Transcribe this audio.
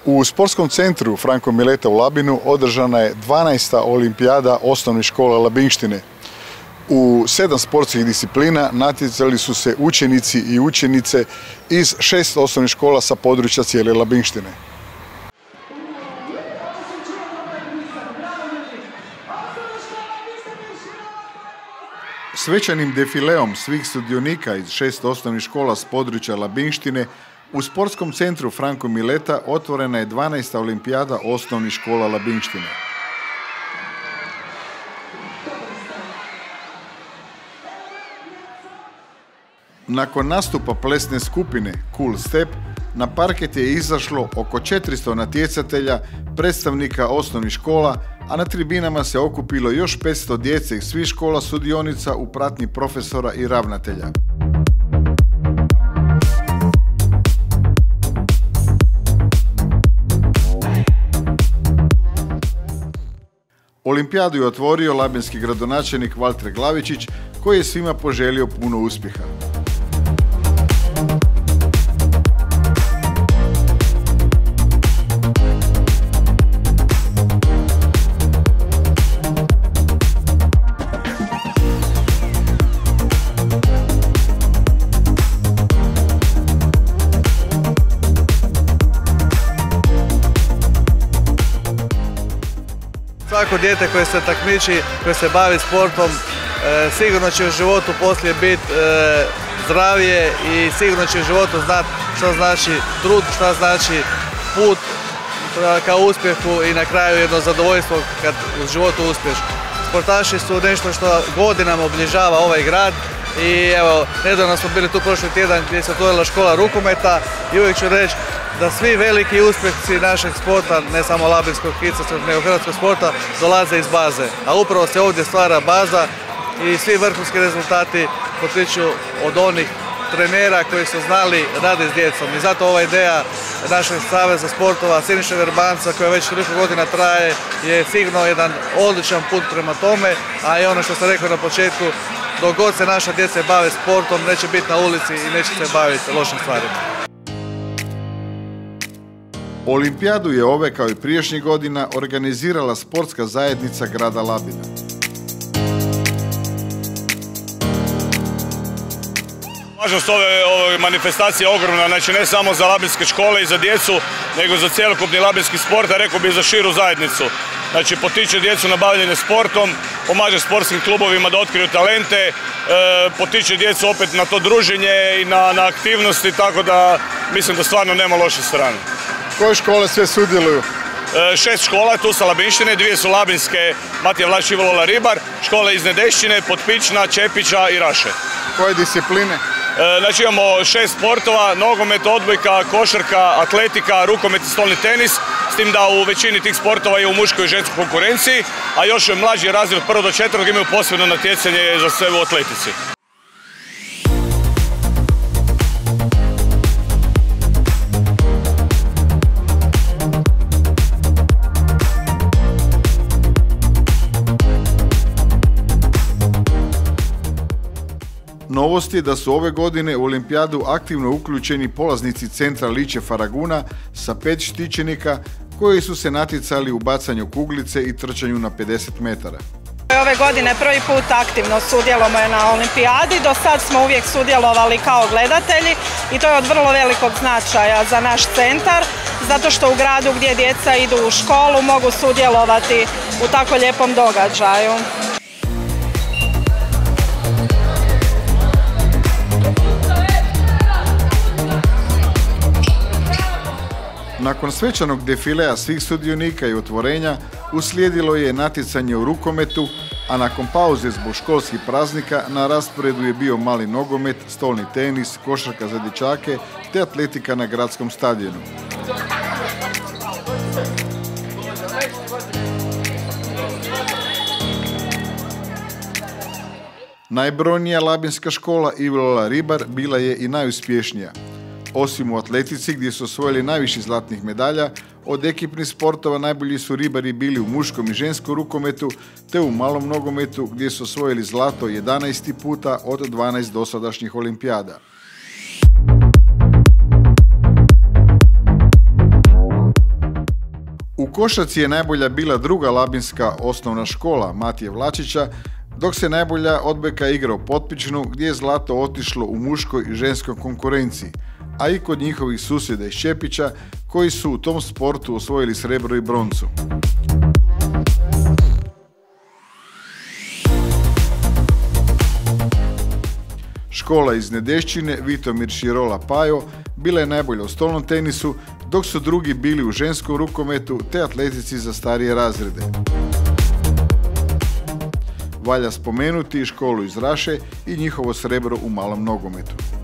U sportskom centru Franko Mileta u Labinu održana je 12. olimpijada osnovne škole Labinštine. U 7 sportskih disciplina natjecali su se učenici i učenice iz 6 osnovnih škola sa područja cijele Labinštine. Svečanim defileom svih sudionika iz 6 osnovnih škola s područja Labinštine u sportskom centru Franko Mileta otvorena je 12. olimpijada osnovnih škola Labinštine. Nakon nastupa plesne skupine Cool Step, na parket je izašlo oko 400 natjecatelja, predstavnika osnovnih škola, a na tribinama se okupilo još 500 djece iz svih škola sudionica u pratnji profesora i ravnatelja. Olimpijadu je otvorio labinski gradonačelnik Valter Glavičić, koji je svima poželio puno uspjeha. Svako dijete koje se takmiči, koje se bavi sportom, sigurno će u životu poslije biti zdravije i sigurno će u životu znati što znači trud, što znači put ka uspjehu i na kraju jedno zadovoljstvo kad u životu uspješ. Sportaši su nešto što godinama obilježava ovaj grad i evo, nedavno smo bili tu prošli tjedan gdje se otvorila škola rukometa i uvijek ću reći da svi veliki uspjesi našeg sporta, ne samo labinskog kickboksa, nego hrvatskog sporta, dolaze iz baze. A upravo se ovdje stvara baza i svi vrhunski rezultati potiču od onih trenera koji su znali raditi s djecom. I zato ova ideja našeg saveza sportova Siniše Verbanca, koja već 30 godina traje, je sigurno jedan odličan put prema tome, a i ono što sam rekao na početku, dok god se naša djeca bave sportom, neće biti na ulici i neće se baviti lošim stvarima. Olimpijadu je ove, kao i prijašnjih godina, organizirala sportska zajednica grada Labina. Važnost ove manifestacije je ogromna, znači ne samo za labinske škole i za djecu, nego za cjelokupni labinski sport, a rekao bih za širu zajednicu. Znači potiče djecu na bavljenje sportom, pomaže sportskim klubovima da otkriju talente, potiče djecu opet na to druženje i na aktivnosti, tako da mislim da stvarno nema loše strane. Koje škole sve sudjeluju? 6 škola, tu sa Labinštine, 2 su labinske, Matija Vlaš i Ivo Ribar, škole iz Nedešćine, Potpična, Čepića i Raše. Koje discipline? Znači imamo 6 sportova, nogomet, odbojka, košarka, atletika, rukomet i stolni tenis, s tim da u većini tih sportova je u muškoj i ženskoj konkurenciji, a još mlađi razred 1. do 4. imaju posebno natjecanje za sve u atletici. Novost je da su ove godine u olimpijadu aktivno uključeni polaznici centra Liče Faraguna sa 5 štićenika koji su se natjecali u bacanju kuglice i trčanju na 50 metara. Ove godine prvi put aktivno sudjelujemo na olimpijadi, do sad smo uvijek sudjelovali kao gledatelji i to je od vrlo velikog značaja za naš centar, zato što u gradu gdje djeca idu u školu mogu sudjelovati u tako lijepom događaju. Nakon svečanog defilea svih sudionika i otvorenja uslijedilo je natjecanje u rukometu, a nakon pauze zbog školskih praznika na rasporedu je bio mali nogomet, stolni tenis, košarka za dječake te atletika na gradskom stadionu. Najbrojnija labinska škola Ivo Ribar bila je i najuspješnija. Osim u atletici gdje su osvojili najviše zlatnih medalja, od ekipnih sportova najbolji su ribari bili u muškom i ženskom rukometu te u malom nogometu gdje su osvojili zlato 11. puta od 12 dosadašnjih olimpijada. košarci je najbolja bila druga labinska osnovna škola Matije Vlačića, dok se najbolja odbojka igra u Potpičnu gdje je zlato otišlo u muškoj i ženskoj konkurenciji, a i kod njihovih susjeda iz Čepića koji su u tom sportu osvojili srebro i broncu. Škola iz Nedešćine Vitomir Širola Pajo bila je najbolja u stolnom tenisu, dok su drugi bili u ženskom rukometu te atletici za starije razrede. Valja spomenuti i školu iz Raše i njihovo srebro u malom nogometu.